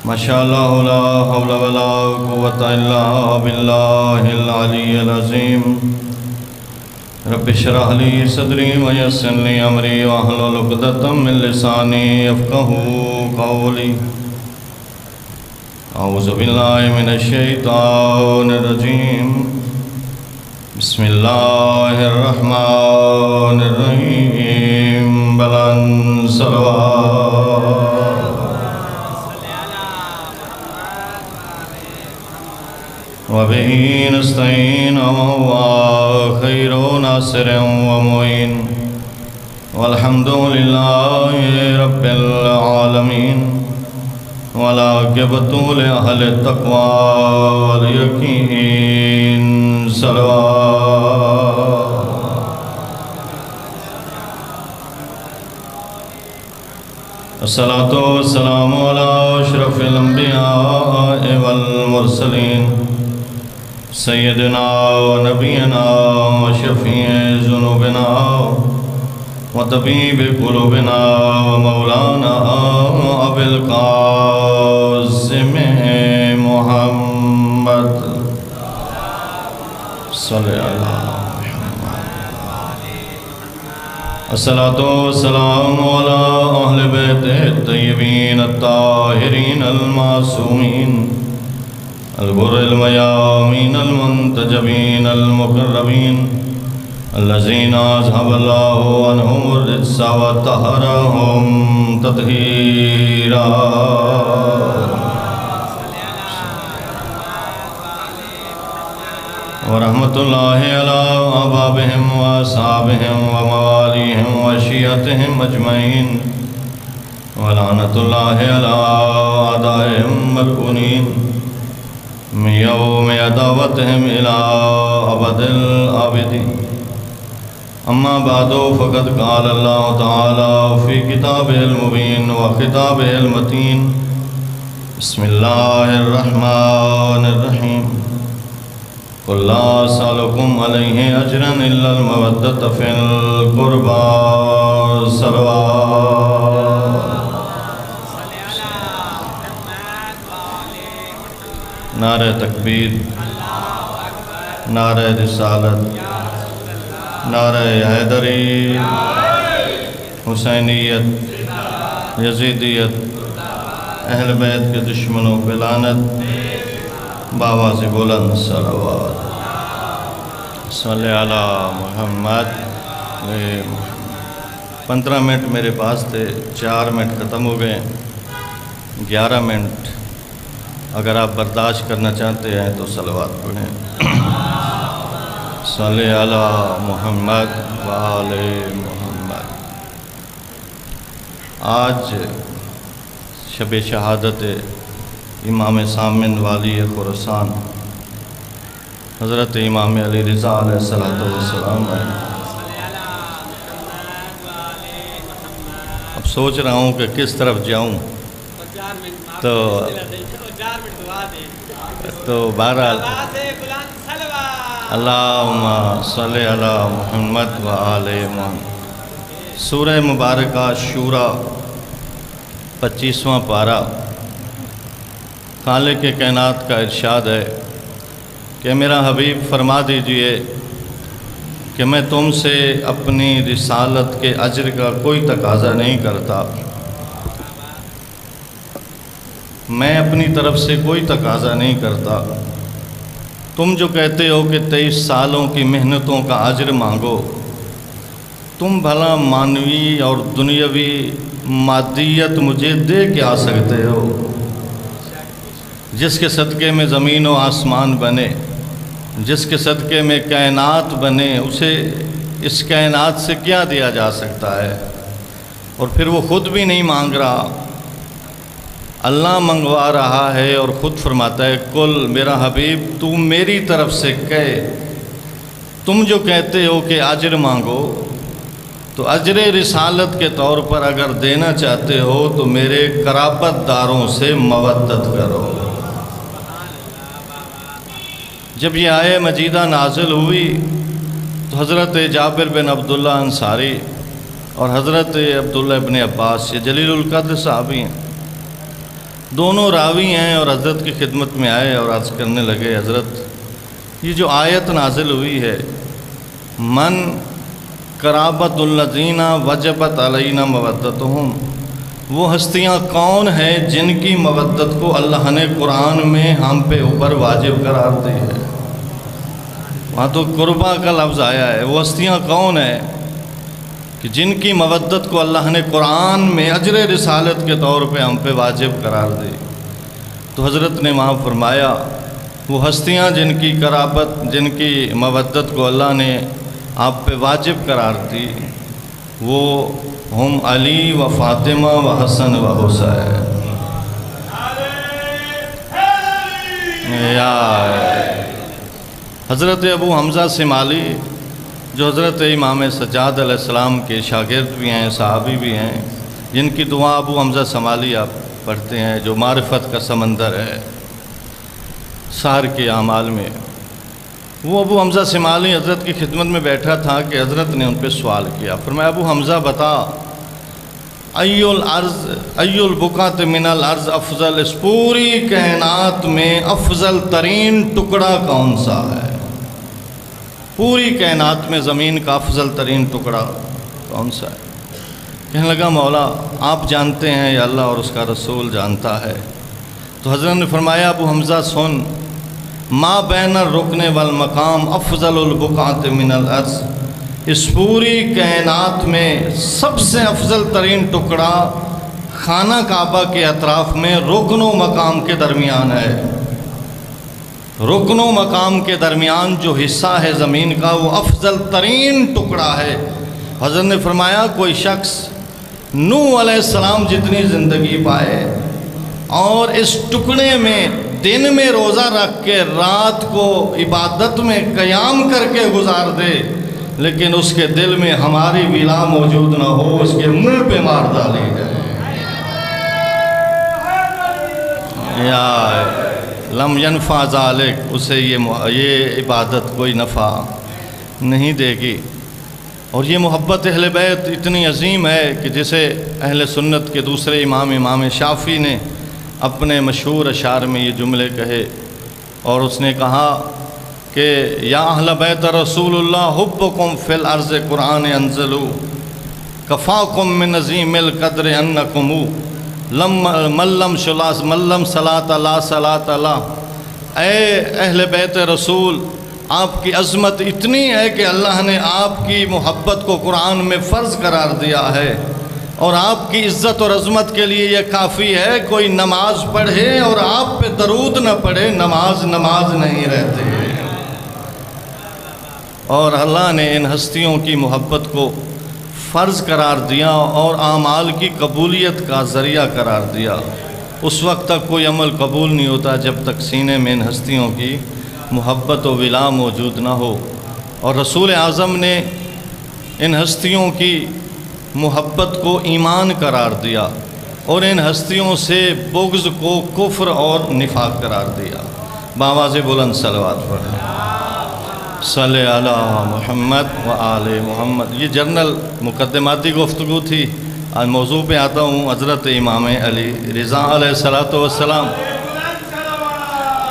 ماشاء اللہ لا حول ولا قوة الا باللہ العلی العظیم رب اشرح لی صدری ویسر لی امری واحلل عقدۃ من لسانی یفقہوا قولی اعوذ باللہ من الشیطان الرجیم بسم اللہ الرحمن الرحیم بلند صلوات وبه نستعين وهو خير ناصر ومعين والحمد لله رب العالمين والعاقبة لأهل التقوى واليقين صلوات الصلاة والسلام على أشرف الأنبياء والمرسلين سیدنا و نبینا و شفیع ذنوبنا و طبیب قلوبنا و مولانا ابو القاسم محمد صلی اللہ الصلاة والسلام على اہل بیت الطیبین الطاہرین المعصومین البر الميامين المنتجبين المقربين الذين أذهب الله عنهم الرجس وطهرهم تطهيرا ورحمة الله على آبائهم وأصحابهم ومواليهم وشيعتهم أجمعين ولعنة الله على أعدائهم ملعونين من يوم عداوتهم إلى أبد الآبدين أما بعد فقد قال الله تعالى في كتابه المبين وخطابه المتين بسم الله الرحمن الرحيم قل لا أسألكم عليه أجرا إلا المودة في القربى صلوات نعرہ تکبیر نعرہ رسالت نعرہ حیدری حسینیت یزیدیت اہل بیت کے دشمنوں پہ لعنت بآواز بلند صلوات صلی علی محمد 15 منٹ میرے پاس تھے 4 منٹ ختم ہو گئے 11 منٹ اگر آپ برداشت کرنا چاہتے ہیں تو صلوات پڑھیں صلی علی محمد وآل محمد آج شب شہادت امام ثامن والی خراسان حضرت امام علی رضا علیہ السلام ہے۔ اب سوچ رہا ہوں کہ کس طرف جاؤں تو بہرحال اللہم صلی علی محمد و آل محمد سورہ مبارکہ شورا 25واں پارہ خالق کائنات کا ارشاد ہے کہ میرا حبیب فرما دیجئے کہ میں تم سے اپنی رسالت کے اجر کا کوئی تقاضا نہیں کرتا، میں اپنی طرف سے کوئی تقاضا نہیں کرتا۔ تم جو کہتے ہو کہ 23 سالوں کی محنتوں کا اجر مانگو، تم بھلا مانوی اور دنیاوی مادیت مجھے دے کے آ سکتے ہو؟ جس کے صدقے میں زمین و آسمان بنے، جس کے صدقے میں کائنات بنے، اسے اس کائنات سے کیا دیا جا سکتا ہے؟ اور پھر وہ خود بھی نہیں مانگ رہا، اللہ منگوا رہا ہے اور خود فرماتا ہے کل میرا حبیب تو میری طرف سے کہے، تم جو کہتے ہو کہ اجر مانگو تو اجر رسالت کے طور پر اگر دینا چاہتے ہو تو میرے قرابت داروں سے مودت کرو۔ جب یہ آیہ مجیدہ نازل ہوئی تو حضرت جابر بن عبداللہ انصاری اور حضرت عبداللہ ابن عباس یہ جلیل القدر صحابی ہیں، دونوں راوی ہیں اور حضرت کی خدمت میں آئے اور عرض کرنے لگے، حضرت یہ جو آیت نازل ہوئی ہے، من قرابت الذین وجبت علینا مودتہم، وہ ہستیاں کون ہیں جن کی مودت کو اللہ نے قرآن میں ہم پہ اوپر واجب قرار دی ہے؟ وہاں تو قربا کا لفظ آیا ہے۔ وہ ہستیاں کون ہیں کہ جن کی مودت کو اللہ نے قرآن میں اجر رسالت کے طور پہ ہم پہ واجب قرار دی؟ تو حضرت نے وہاں فرمایا وہ ہستیاں جن کی قرابت، جن کی مودت کو اللہ نے آپ پہ واجب قرار دی، وہ ہم علی و فاطمہ و حسن و حسین۔ حضرت ابو حمزہ سمالی جو حضرت امام سجاد علیہ السلام کے شاگرد بھی ہیں، صحابی بھی ہیں، جن کی دعا ابو حمزہ سمالی آپ پڑھتے ہیں، جو معرفت کا سمندر ہے سحر کے اعمال میں، وہ ابو حمزہ سمالی حضرت کی خدمت میں بیٹھا تھا کہ حضرت نے ان پہ سوال کیا، فرمایا ابو حمزہ بتا، ای البقعۃ من الارض افضل، اس پوری کائنات میں افضل ترین ٹکڑا کون سا ہے؟ پوری کائنات میں زمین کا افضل ترین ٹکڑا کون سا ہے؟ کہنے لگا مولا آپ جانتے ہیں یا اللہ اور اس کا رسول جانتا ہے؟ تو حضرت نے فرمایا ابو حمزہ سن، ما بین الرکن والمقام افضل البقعۃ من الارض، اس پوری کائنات میں سب سے افضل ترین ٹکڑا خانہ کعبہ کے اطراف میں رکن و مقام کے درمیان ہے۔ رکن و مقام کے درمیان جو حصہ ہے زمین کا وہ افضل ترین ٹکڑا ہے۔ حضرت نے فرمایا کوئی شخص نوح علیہ السلام جتنی زندگی پائے اور اس ٹکڑے میں دن میں روزہ رکھ کے رات کو عبادت میں قیام کر کے گزار دے، لیکن اس کے دل میں ہماری ولا موجود نہ ہو، اس کے منہ پہ مار ڈالی جائے۔ یا لم ینفع ذالک، اسے یہ عبادت کوئی نفع نہیں دے گی۔ اور یہ محبت اہل بیت اتنی عظیم ہے کہ جسے اہل سنت کے دوسرے امام شافعی نے اپنے مشہور اشعار میں یہ جملے کہے، اور اس نے کہا کہ یا اہل بیت رسول اللہ حبکم فی الارض قرآن انزلو کفاکم من عظیم القدر انکم ملم صلاۃ لا صلاۃ اللہ۔ اے اہل بیت رسول، آپ کی عظمت اتنی ہے کہ اللہ نے آپ کی محبت کو قرآن میں فرض قرار دیا ہے، اور آپ کی عزت اور عظمت کے لیے یہ کافی ہے کوئی نماز پڑھے اور آپ پہ درود نہ پڑھے، نماز نہیں رہتی۔ اور اللہ نے ان ہستیوں کی محبت کو فرض قرار دیا اور اعمال کی قبولیت کا ذریعہ قرار دیا۔ اس وقت تک کوئی عمل قبول نہیں ہوتا جب تک سینے میں ان ہستیوں کی محبت و ولا موجود نہ ہو۔ اور رسول اعظم نے ان ہستیوں کی محبت کو ایمان قرار دیا اور ان ہستیوں سے بغض کو کفر اور نفاق قرار دیا۔ بآواز بلند صلوات پڑھیں، صلی علی محمد و آل محمد۔ یہ جنرل مقدماتی گفتگو تھی، آج موضوع پہ آتا ہوں۔ حضرت امام علی رضا علیہ السلام،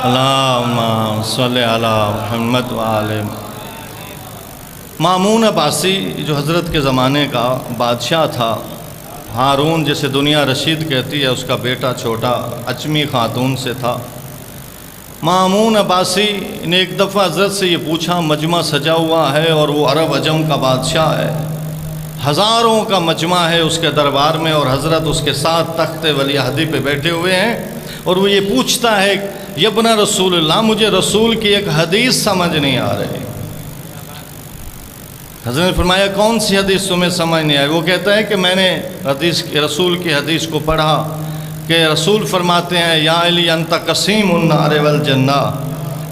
اللہم صلی علی محمد و آل محمد۔ مامون عباسی جو حضرت کے زمانے کا بادشاہ تھا، ہارون جسے دنیا رشید کہتی ہے، اس کا بیٹا چھوٹا اچمی خاتون سے تھا۔ مامون عباسی نے ایک دفعہ حضرت سے یہ پوچھا، مجمع سجا ہوا ہے اور وہ عرب عجم کا بادشاہ ہے، ہزاروں کا مجمع ہے اس کے دربار میں، اور حضرت اس کے ساتھ تخت ولی عہدی پہ بیٹھے ہوئے ہیں، اور وہ یہ پوچھتا ہے یبن رسول اللہ، مجھے رسول کی ایک حدیث سمجھ نہیں آ رہی۔ حضرت نے فرمایا کون سی حدیث تمہیں سمجھ نہیں آئی؟ وہ کہتا ہے کہ میں نے رسول کی حدیث کو پڑھا کہ رسول فرماتے ہیں یا علی انت قسیم النار والجنہ،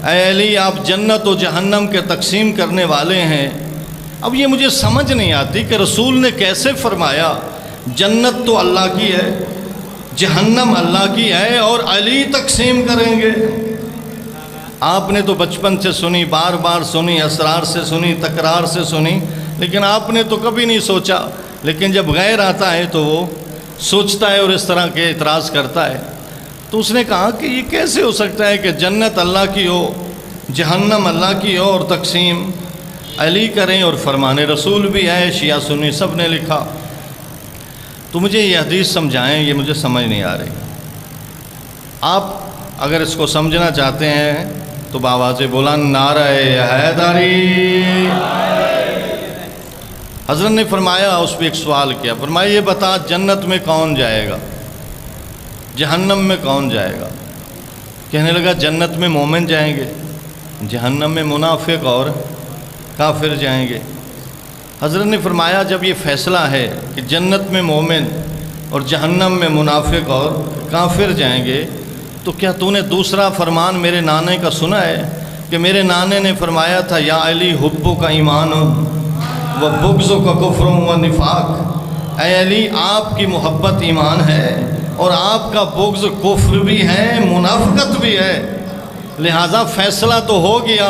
اے علی آپ جنت و جہنم کے تقسیم کرنے والے ہیں۔ اب یہ مجھے سمجھ نہیں آتی کہ رسول نے کیسے فرمایا جنت تو اللہ کی ہے، جہنم اللہ کی ہے، اور علی تقسیم کریں گے؟ آپ نے تو بچپن سے سنی، بار بار سنی، اسرار سے سنی، تکرار سے سنی، لیکن آپ نے تو کبھی نہیں سوچا۔ لیکن جب غیر آتا ہے تو وہ سوچتا ہے اور اس طرح کے اعتراض کرتا ہے۔ تو اس نے کہا کہ یہ کیسے ہو سکتا ہے کہ جنت اللہ کی ہو، جہنم اللہ کی ہو، اور تقسیم علی کریں، اور فرمان رسول بھی ہے، شیعہ سنی سب نے لکھا۔ تو مجھے یہ حدیث سمجھائیں، یہ مجھے سمجھ نہیں آ رہی۔ آپ اگر اس کو سمجھنا چاہتے ہیں تو بآواز بلند نعرہ حیدری۔ حضرت نے فرمایا، اس پہ ایک سوال کیا، فرمایا یہ بتا جنت میں کون جائے گا، جہنم میں کون جائے گا؟ کہنے لگا جنت میں مومن جائیں گے، جہنم میں منافق اور کافر جائیں گے۔ حضرت نے فرمایا جب یہ فیصلہ ہے کہ جنت میں مومن اور جہنم میں منافق اور کافر جائیں گے، تو کیا تو نے دوسرا فرمان میرے نانے کا سنا ہے کہ میرے نانے نے فرمایا تھا یا علی حبو کا ایمان و بغضو کا کفر و نفاق، اے علی آپ کی محبت ایمان ہے اور آپ کا بغض کفر بھی ہے، منافقت بھی ہے، لہٰذا فیصلہ تو ہو گیا،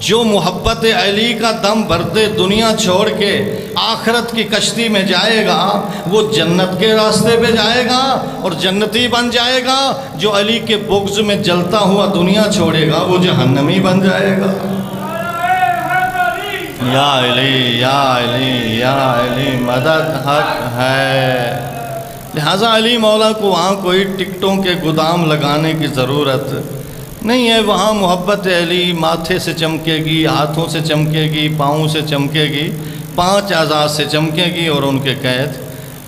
جو محبت علی کا دم بھرتے دنیا چھوڑ کے آخرت کی کشتی میں جائے گا وہ جنت کے راستے پہ جائے گا اور جنتی بن جائے گا، جو علی کے بغض میں جلتا ہوا دنیا چھوڑے گا وہ جہنمی بن جائے گا۔ یا علی یا علی یا علی مدد حق ہے۔ لہٰذا علی مولا کو وہاں کوئی ٹکٹوں کے گودام لگانے کی ضرورت نہیں ہے، وہاں محبت علی ماتھے سے چمکے گی، ہاتھوں سے چمکے گی، پاؤں سے چمکے گی، 5 اعضاء سے چمکے گی، اور ان کے قید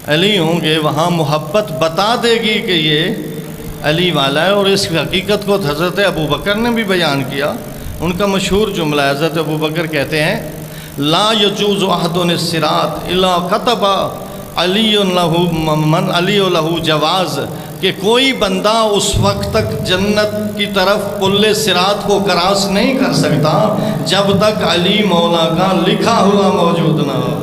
علی ہوں گے۔ وہاں محبت بتا دے گی کہ یہ علی والا ہے، اور اس حقیقت کو حضرت ابو بکر نے بھی بیان کیا۔ ان کا مشہور جملہ ہے، حضرت ابو بکر کہتے ہیں لا یجوز احد الصراط الا كتب علی لہ من علی لہ جواز، کہ کوئی بندہ اس وقت تک جنت کی طرف پل صراط کو کراس نہیں کر سکتا جب تک علی مولا کا لکھا ہوا موجود نہ ہو۔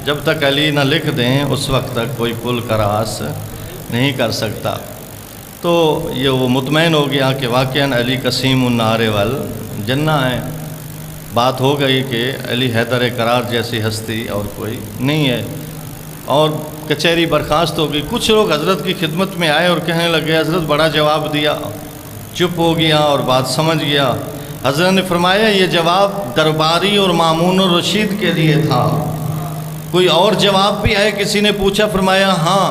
جب تک علی نہ لکھ دیں اس وقت تک کوئی پل کراس نہیں کر سکتا۔ تو یہ وہ مطمئن ہو گیا کہ واقعاً علی قسیم النار والجنہ ہے۔ بات ہو گئی کہ علی حیدر قرار جیسی ہستی اور کوئی نہیں ہے، اور کچہری برخاست ہو گئی۔ کچھ لوگ حضرت کی خدمت میں آئے اور کہنے لگے حضرت بڑا جواب دیا، چپ ہو گیا اور بات سمجھ گیا۔ حضرت نے فرمایا یہ جواب درباری اور مامون الرشید کے لیے تھا، کوئی اور جواب بھی ہے؟ کسی نے پوچھا، فرمایا ہاں،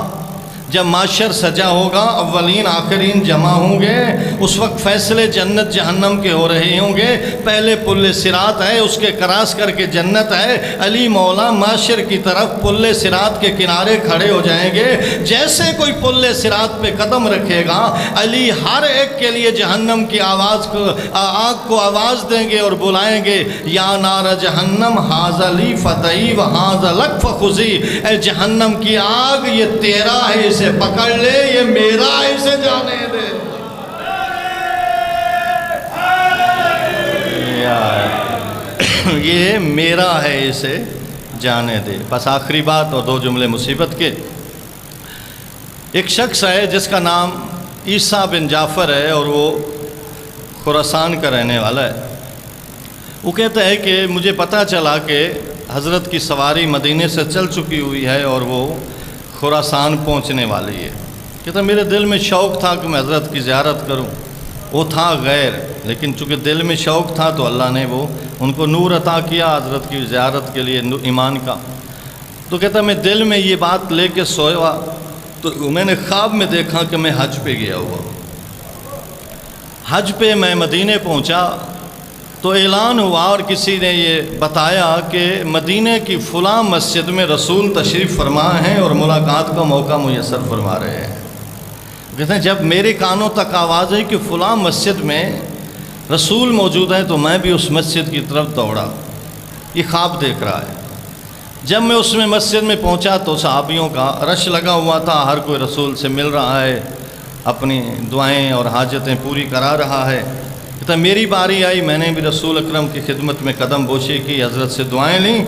جب معاشر سجا ہوگا، اولین آخرین جمع ہوں گے، اس وقت فیصلے جنت جہنم کے ہو رہے ہوں گے۔ پہلے پل صراط ہے، اس کے کراس کر کے جنت ہے۔ علی مولا معاشر کی طرف پل صراط کے کنارے کھڑے ہو جائیں گے۔ جیسے کوئی پل صراط پہ قدم رکھے گا، علی ہر ایک کے لیے جہنم کی آگ کو آواز دیں گے اور بلائیں گے، یا نار جہنم ھذا لی فتئی و ھذا لک فخذی، اے جہنم کی آگ یہ تیرا ہے، اسے پکڑ لے، یہ میرا ہے، اسے جانے دے۔ یہ میرا ہے، اسے جانے دے۔ بس آخری بات اور 2 جملے مصیبت کے۔ ایک شخص ہے جس کا نام عیسیٰ بن جعفر ہے، اور وہ خراسان کا رہنے والا ہے۔ وہ کہتا ہے کہ مجھے پتہ چلا کہ حضرت کی سواری مدینے سے چل چکی ہوئی ہے اور وہ خراسان پہنچنے والی ہے۔ کہتا میرے دل میں شوق تھا کہ میں حضرت کی زیارت کروں، وہ تھا غیر، لیکن چونکہ دل میں شوق تھا تو اللہ نے وہ ان کو نور عطا کیا حضرت کی زیارت کے لیے ایمان کا۔ تو کہتا میں دل میں یہ بات لے کے سویا تو میں نے خواب میں دیکھا کہ میں حج پہ گیا ہوا، حج پہ میں مدینے پہنچا تو اعلان ہوا اور کسی نے یہ بتایا کہ مدینہ کی فلاں مسجد میں رسول تشریف فرما ہیں اور ملاقات کا موقع میسر فرما رہے ہیں۔ کہتے ہیں جب میرے کانوں تک آواز ہے کہ فلاں مسجد میں رسول موجود ہیں تو میں بھی اس مسجد کی طرف دوڑا، یہ خواب دیکھ رہا ہے۔ جب میں اس میں مسجد میں پہنچا تو صحابیوں کا رش لگا ہوا تھا، ہر کوئی رسول سے مل رہا ہے، اپنی دعائیں اور حاجتیں پوری کرا رہا ہے۔ کہتا میری باری آئی، میں نے بھی رسول اکرم کی خدمت میں قدم بوسی کی، حضرت سے دعائیں لیں،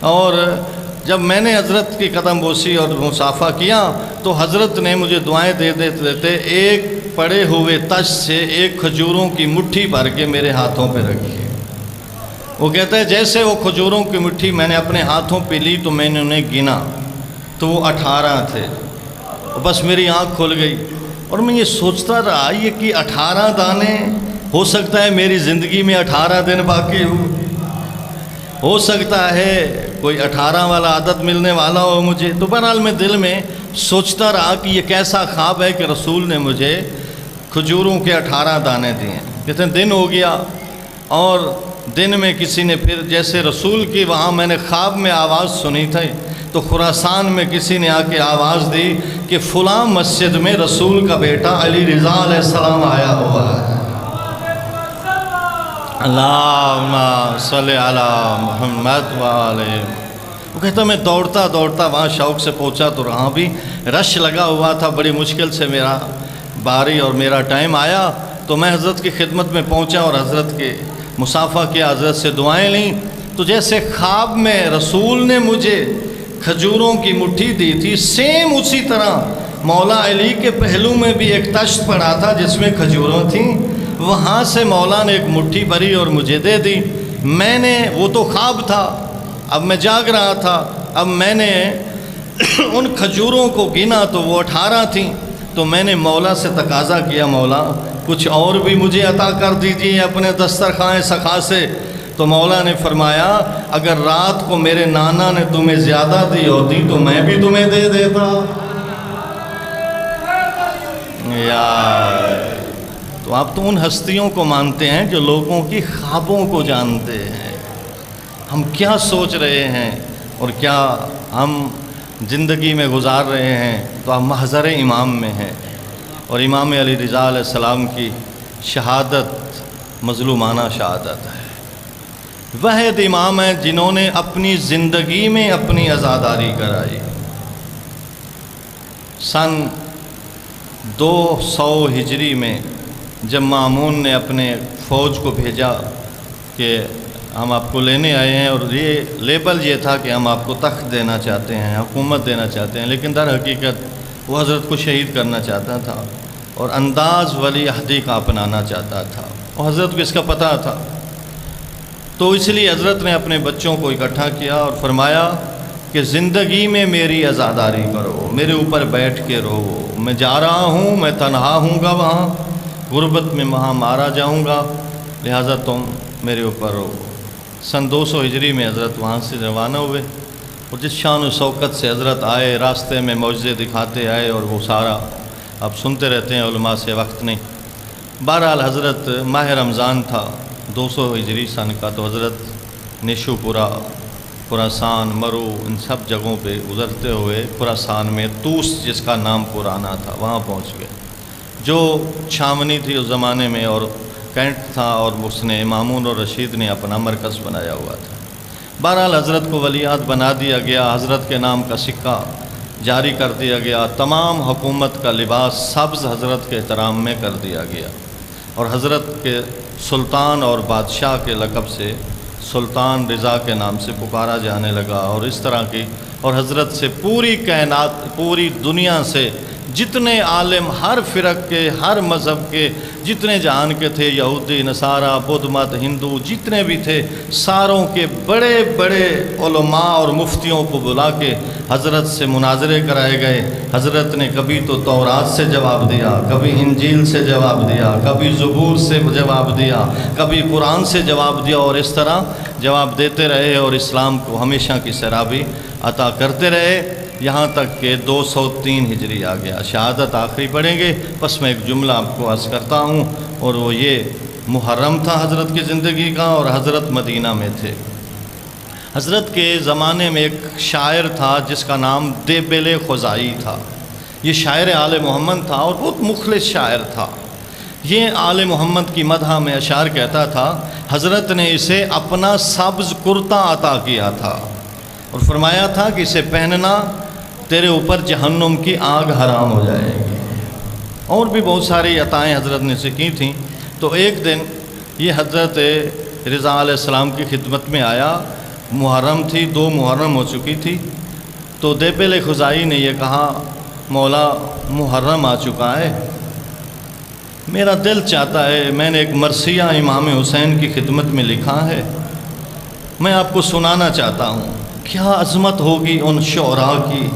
اور جب میں نے حضرت کی قدم بوسی اور مصافحہ کیا تو حضرت نے مجھے دعائیں دیتے ایک پڑے ہوئے تش سے ایک کھجوروں کی مٹھی بھر کے میرے ہاتھوں پہ رکھی۔ وہ کہتا ہے جیسے وہ کھجوروں کی مٹھی میں نے اپنے ہاتھوں پہ لی تو میں نے انہیں گنا، تو وہ 18 تھے. بس میری آنکھ کھل گئی اور میں یہ سوچتا رہا یہ کہ 18 دانے، ہو سکتا ہے میری زندگی میں 18 دن باقی ہو سکتا ہے کوئی 18 والا عدد ملنے والا ہو مجھے. تو بہرحال میں دل میں سوچتا رہا کہ یہ کیسا خواب ہے کہ رسول نے مجھے کھجوروں کے 18 دانے دیے. کہتے ہیں دن ہو گیا اور دن میں کسی نے پھر جیسے رسول کی وہاں میں نے خواب میں آواز سنی تھی تو خراسان میں کسی نے آ کے آواز دی کہ فلاں مسجد میں رسول کا بیٹا علی رضا علیہ السلام آیا ہوا ہے. اللہم صلی علی محمد وآلہ. وہ کہتا میں دوڑتا وہاں شوق سے پہنچا تو وہاں بھی رش لگا ہوا تھا. بڑی مشکل سے میرا باری اور میرا ٹائم آیا تو میں حضرت کی خدمت میں پہنچا اور حضرت کے مصافحہ کیا، حضرت سے دعائیں لیں. تو جیسے خواب میں رسول نے مجھے کھجوروں کی مٹھی دی تھی، سیم اسی طرح مولا علی کے پہلو میں بھی ایک تشت پڑا تھا جس میں کھجوروں تھیں. وہاں سے مولا نے ایک مٹھی بھری اور مجھے دے دی. میں نے، وہ تو خواب تھا، اب میں جاگ رہا تھا، اب میں نے ان کھجوروں کو گنا تو وہ 18 تھیں. تو میں نے مولا سے تقاضا کیا، مولا کچھ اور بھی مجھے عطا کر دیجیے اپنے دسترخوان سخا سے. تو مولا نے فرمایا اگر رات کو میرے نانا نے تمہیں زیادہ دی ہوتی تو میں بھی تمہیں دے دیتا. تو آپ تو ان ہستیوں کو مانتے ہیں جو لوگوں کی خوابوں کو جانتے ہیں. ہم کیا سوچ رہے ہیں اور کیا ہم زندگی میں گزار رہے ہیں. تو آپ محضر امام میں ہیں اور امام علی رضا علیہ السلام کی شہادت مظلومانہ شہادت ہے. واحد امام ہیں جنہوں نے اپنی زندگی میں اپنی عزاداری کرائی. سن 200 ہجری میں جب مامون نے اپنے فوج کو بھیجا کہ ہم آپ کو لینے آئے ہیں اور یہ لیبل یہ تھا کہ ہم آپ کو تخت دینا چاہتے ہیں، حکومت دینا چاہتے ہیں، لیکن در حقیقت وہ حضرت کو شہید کرنا چاہتا تھا اور انداز ولی عہدی کا اپنانا چاہتا تھا اور حضرت کو اس کا پتہ تھا. تو اس لیے حضرت نے اپنے بچوں کو اکٹھا کیا اور فرمایا کہ زندگی میں میری عزاداری کرو، میرے اوپر بیٹھ کے رہو. میں جا رہا ہوں، میں تنہا ہوں گا، وہاں غربت میں وہاں مارا جاؤں گا، لہٰذا تم میرے اوپر رہو. سن 200 ہجری میں حضرت وہاں سے روانہ ہوئے اور جس شان و شوکت سے حضرت آئے، راستے میں معجزے دکھاتے آئے اور وہ سارا آپ سنتے رہتے ہیں، علماء سے وقت نہیں. بہرحال حضرت ماہ رمضان تھا 200 ہجری سن کا، تو حضرت نیشو پورہ، خراسان، مرو، ان سب جگہوں پہ گزرتے ہوئے خراسان میں توس جس کا نام پرانا تھا وہاں پہنچ گئے، جو چھاونی تھی اس زمانے میں اور کینٹ تھا اور اس نے مامون اور رشید نے اپنا مرکز بنایا ہوا تھا. بہرحال حضرت کو ولیعہد بنا دیا گیا، حضرت کے نام کا سکہ جاری کر دیا گیا، تمام حکومت کا لباس سبز حضرت کے احترام میں کر دیا گیا اور حضرت کے سلطان اور بادشاہ کے لقب سے سلطان رضا کے نام سے پکارا جانے لگا. اور اس طرح کی، اور حضرت سے پوری کائنات، پوری دنیا سے جتنے عالم، ہر فرق کے، ہر مذہب کے، جتنے جہان کے تھے، یہودی، نصارہ، بدھ مت، ہندو، جتنے بھی تھے، ساروں کے بڑے بڑے علماء اور مفتیوں کو بلا کے حضرت سے مناظرے کرائے گئے. حضرت نے کبھی تو تورات سے جواب دیا، کبھی انجیل سے جواب دیا، کبھی زبور سے جواب دیا، کبھی قرآن سے جواب دیا اور اس طرح جواب دیتے رہے اور اسلام کو ہمیشہ کی سرابی عطا کرتے رہے، یہاں تک کہ 203 ہجری آ گیا. شہادت آخری پڑھیں گے، بس میں ایک جملہ آپ کو عرض کرتا ہوں اور وہ یہ محرم تھا حضرت کی زندگی کا اور حضرت مدینہ میں تھے. حضرت کے زمانے میں ایک شاعر تھا جس کا نام دیبل خزائی تھا. یہ شاعر آل محمد تھا اور بہت مخلص شاعر تھا. یہ آل محمد کی مدح میں اشعار کہتا تھا. حضرت نے اسے اپنا سبز کرتا عطا کیا تھا اور فرمایا تھا کہ اسے پہننا تیرے اوپر جہنم کی آگ حرام ہو جائے گی. اور بھی بہت ساری عطائیں حضرت نے سے کی تھیں. تو ایک دن یہ حضرت رضا علیہ السلام کی خدمت میں آیا. محرم تھی، 2 محرم ہو چکی تھی. تو دیبل خزائی نے یہ کہا، مولا محرم آ چکا ہے، میرا دل چاہتا ہے، میں نے ایک مرثیہ امام حسین کی خدمت میں لکھا ہے، میں آپ کو سنانا چاہتا ہوں. کیا عظمت ہوگی ان شعراء کی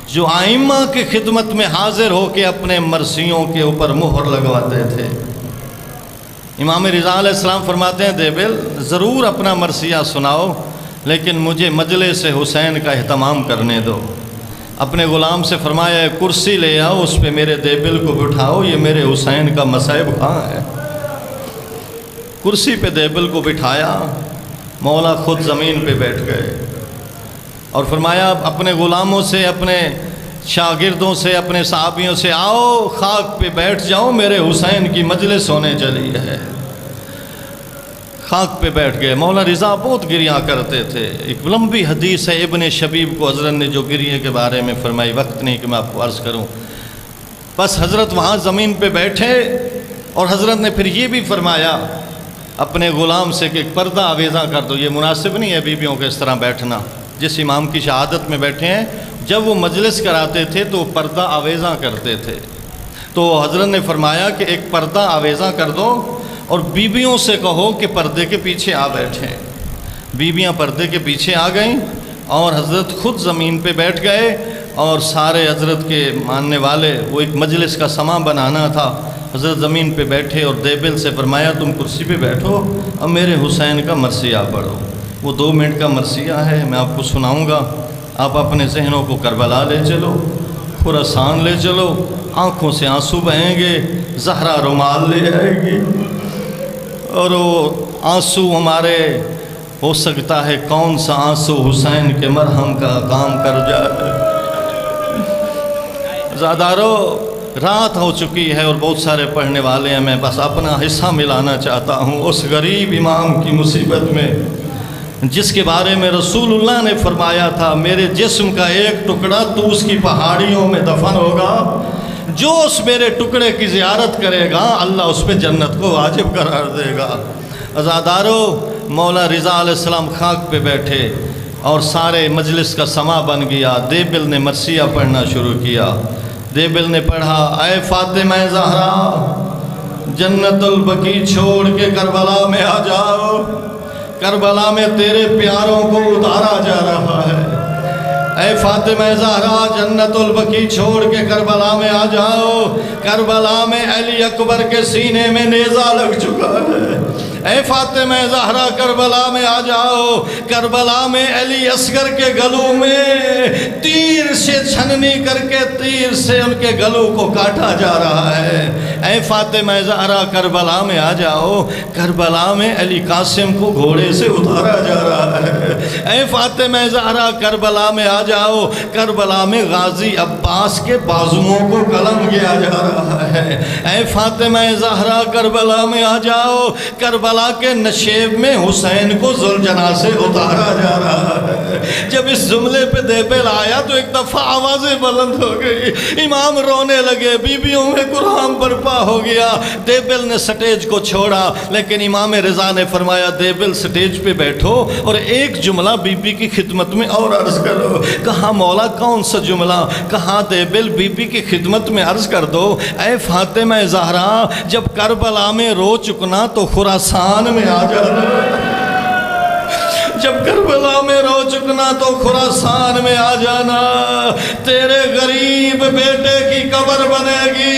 جو آئمہ کی خدمت میں حاضر ہو کے اپنے مرثیوں کے اوپر مہر لگواتے تھے۔ امام رضا علیہ السلام فرماتے ہیں دیبل ضرور اپنا مرثیہ سناؤ، لیکن مجھے مجلس حسین کا اہتمام کرنے دو۔ اپنے غلام سے فرمایا کرسی لے آؤ، اس پہ میرے دیبل کو بٹھاؤ، یہ میرے حسین کا مصائب کہاں ہے۔ کرسی پہ دیبل کو بٹھایا، مولا خود زمین پہ بیٹھ گئے اور فرمایا اپنے غلاموں سے، اپنے شاگردوں سے، اپنے صحابیوں سے، آؤ خاک پہ بیٹھ جاؤ، میرے حسین کی مجلس ہونے چلی ہے۔ خاک پہ بیٹھ گئے۔ مولا رضا بہت گریاں کرتے تھے۔ ایک لمبی حدیث ہے ابن شبیب کو حضرت نے جو گریے کے بارے میں فرمائی، وقت نہیں کہ میں آپ کو عرض کروں۔ بس حضرت وہاں زمین پہ بیٹھے اور حضرت نے پھر یہ بھی فرمایا اپنے غلام سے کہ پردہ آویزاں کر دو۔ یہ مناسب نہیں ہے بیویوں کے اس طرح بیٹھنا۔ جس امام کی شہادت میں بیٹھے ہیں، جب وہ مجلس کراتے تھے تو پردہ آویزاں کرتے تھے، تو حضرت نے فرمایا کہ ایک پردہ آویزاں کر دو اور بیویوں سے کہو کہ پردے کے پیچھے آ بیٹھیں۔ بیویاں پردے کے پیچھے آ گئیں اور حضرت خود زمین پہ بیٹھ گئے، اور سارے حضرت کے ماننے والے، وہ ایک مجلس کا سماں بنانا تھا، حضرت زمین پہ بیٹھے اور دیبل سے فرمایا تم کرسی پہ بیٹھو، اب میرے حسین کا مرثیہ پڑھو۔ وہ 2 منٹ کا مرثیہ ہے، میں آپ کو سناؤں گا، آپ اپنے ذہنوں کو کربلا لے چلو، خراسان لے چلو، آنکھوں سے آنسو بہیں گے، زہرا رومال لے آئے گی، اور وہ آنسو ہمارے ہو سکتا ہے کون سا آنسو حسین کے مرہم کا کام کر جائے۔ زادارو رات ہو چکی ہے اور بہت سارے پڑھنے والے ہیں، میں بس اپنا حصہ ملانا چاہتا ہوں اس غریب امام کی مصیبت میں، جس کے بارے میں رسول اللہ نے فرمایا تھا میرے جسم کا ایک ٹکڑا تو اس کی پہاڑیوں میں دفن ہوگا، جو اس میرے ٹکڑے کی زیارت کرے گا اللہ اس پہ جنت کو واجب قرار دے گا۔ عزادارو مولا رضا علیہ السلام خاک پہ بیٹھے اور سارے مجلس کا سماں بن گیا۔ دیبل نے مرثیہ پڑھنا شروع کیا۔ دیبل نے پڑھا اے فاطمہ زہرا جنت البقیع چھوڑ کے کربلا میں آ جاؤ، کربلا میں تیرے پیاروں کو اتارا جا رہا ہے۔ اے فاطمہ زہرا جنت البقیع چھوڑ کے کربلا میں آ جاؤ، کربلا میں علی اکبر کے سینے میں نیزہ لگ چکا ہے۔ اے فاطمہ زہرا کربلا میں آ جاؤ، کربلا میں علی اصغر کے گلوں میں تیر سے چھننی کر کے تیر سے ان کے گلوں کو کاٹا جا رہا ہے۔ اے فاطمہ زہرا کربلا میں آ جاؤ، کربلا میں علی قاسم کو گھوڑے سے اتارا جا رہا ہے۔ اے فاطمہ زہرا کربلا میں آ جاؤ، کربلا میں غازی عباس کے بازوؤں کو قلم کیا جا رہا ہے۔ اے فاطمہ زہرا کربلا میں آ جاؤ، کربلا کے نشیب میں حسین کو ذوالجناح سے اتارا جا رہا ہے۔ جب اس جملے پہ دیبل آیا تو ایک دفعہ آوازیں بلند ہو گئی، امام رونے لگے، بیویوں میں قرآن برپا ہو گیا۔ دیبل نے سٹیج کو چھوڑا، لیکن امام رضا نے فرمایا دیبل سٹیج پہ بیٹھو اور ایک جملہ بی بی کی خدمت میں اور عرض کرو۔ کہا مولا کون سا جملہ؟ کہا دیبل بی بی کی خدمت میں عرض کر دو اے فاطمہ زہرا جب کربلا میں رو چکنا تو خراسان میں آ جانا، جب کربلا میں رو چکنا تو خراسان میں آ جانا، تیرے غریب بیٹے کی قبر بنے گی۔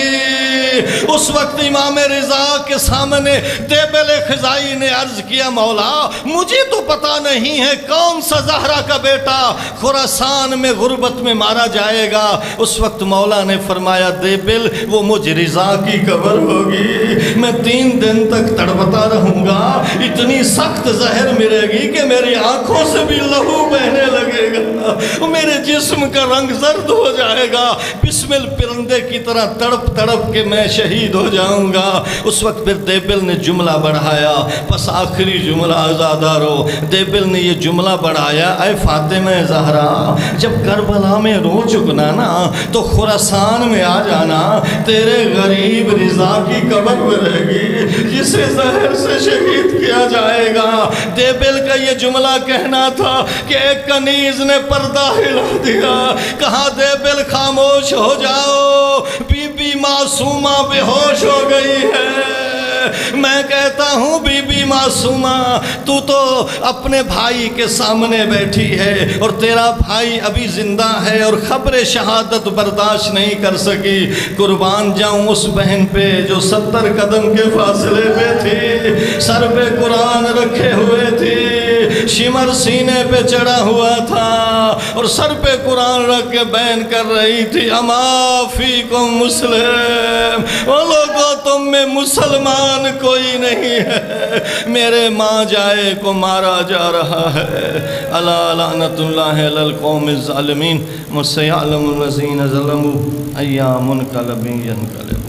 اس وقت امام رضا کے سامنے دیبل خزائی نے عرض کیا مولا مجھے تو پتہ نہیں ہے کون سا زہرا کا بیٹا خراسان میں غربت میں مارا جائے گا۔ اس وقت مولا نے فرمایا دیبل وہ مجھ رضا کی قبر ہوگی، میں 3 دن تک تڑپتا رہوں گا، اتنی سخت زہر ملے گی کہ میری آنکھوں سے بھی لہو بہنے لگے گا، میرے جسم کا رنگ زرد ہو جائے گا، بسمل پرندے کی طرح تڑپ تڑپ کے میں شہید ہو جاؤں گا۔ اس وقت پھر دیبل نے جملہ بڑھایا، پس آخری جملہ عزادارو دیبل نے یہ جملہ بڑھایا اے فاطمہ زہرا جب کربلا میں رو چکنا نا تو خراسان میں آ جانا، تیرے غریب رضا کی قبر بنے گی جسے زہر سے شہید کیا جائے گا۔ دیبل کا یہ جملہ کہنا تھا کہ ایک کنیز نے پردہ ہلا دیا، کہا دیبل خاموش ہو جاؤ، بی بی معصومہ بے ہوش ہو گئی ہے۔ میں کہتا ہوں بی بی معصومہ، تو اپنے بھائی کے سامنے بیٹھی ہے اور تیرا بھائی ابھی زندہ ہے اور خبر شہادت برداشت نہیں کر سکی۔ قربان جاؤں اس بہن پہ جو 70 قدم کے فاصلے پہ تھی، سر پہ قرآن رکھے ہوئے تھی، شمر سینے پہ چڑھا ہوا تھا اور سر پہ قرآن رکھ کے بیان کر رہی تھی، اما فیکم مسلم، وہ لوگوں تم میں مسلمان کوئی نہیں ہے، میرے ماں جائے کو مارا جا رہا ہے۔ الا لعنت اللہ علی القوم الظالمین، مسیعلم الذین ظلموا ایام قلبی ینقلب۔